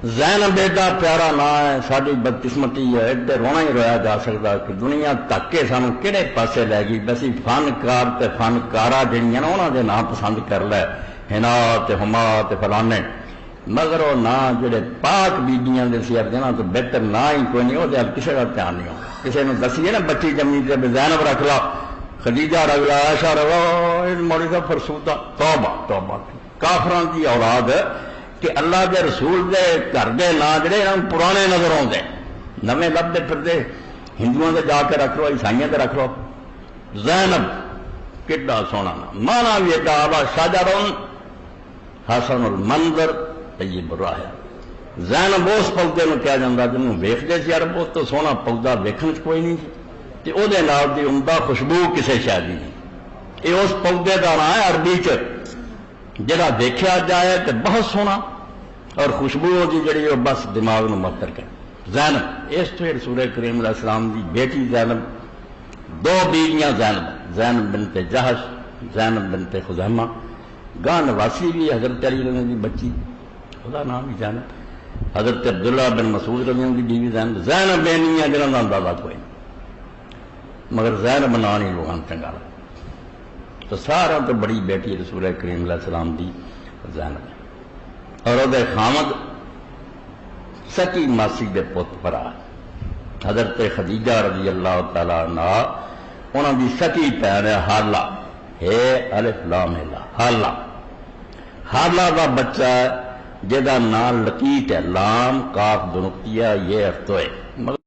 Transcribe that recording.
زینب ایڈا پیارا نا ہے، ساری بدقسمتی ہے، ایڈے رونا ہی رویا جا سکتا کہ دنیا دھکے سانو کہڑے پاسے لے گئی، بس فنکار تے فنکارا جہاں نا انہوں دے نام پسند کر لے، ہنا تے ہما تے فلانے، مگر وہ نا جڑے پاک بیبیاں دے سی نا تو بہتر نہ ہی کوئی نہیں، وہ کسی کا دھیان نہیں ہوگا. کسی نے دسیے نا بچی جمی تے زینب رکھ لا، خدیجہ رکھ لا، عائشہ رکھ لا، مولی صاحب فرسودہ، توبہ توبہ، کافران کی اولاد کہ اللہ دے رسول دے گھر دے نا جڑے پرانے نظر آتے، نویں لبتے پھرتے، ہندوؤں دے جا کے رکھ لو، عیسائیوں دے رکھ لو. زینب کڈا سونا نا، مانا بھی ایڈا آلہ، شجرن حسن المنظر طیب الرائحہ. زینب اس پودے میں کہا جاتا جنہوں ویکھدے سی عرب، اس تو سونا پودا ویکھن چ کوئی نہیں سی، وہ دی عمدہ خوشبو کسے شاید نہیں. یہ اس پودے کا نام ہے عربی چ جڑا دیکھا جائے تو بہت سونا اور خوشبو کی جڑی وہ بس دماغ نو متر کر. زینب اس تو رسول کریم علیہ السلام دی بیٹی زینب، دو بیویاں زینب، زینب بنت جہش، زینب بنت خزیمہ، گاہ نواسی بھی حضرت علی رضی دی بچی، خدا نام بھی زینب، حضرت عبداللہ بن مسعود رضی اللہ دی بیوی زینب. زینب بینیاں جنہوں کا اندازہ کوئی نہیں، مگر زینب نا نہیں لوگوں چنگا لگا. تو سارا تو بڑی بیٹی رسول کریم علیہ السلام دی زینب ہے، اور وہ خامد سکی ماسی دے پوت پرا حضرت خدیجہ رضی اللہ تعالی عنہ، انہوں دی سکی بہن ہے حالہ، ہے الف لام لا، حالہ. حالہ دا بچہ ہے جہاں نام لقیت ہے، لام کاف دنقطیہ یہ ارتو ہے.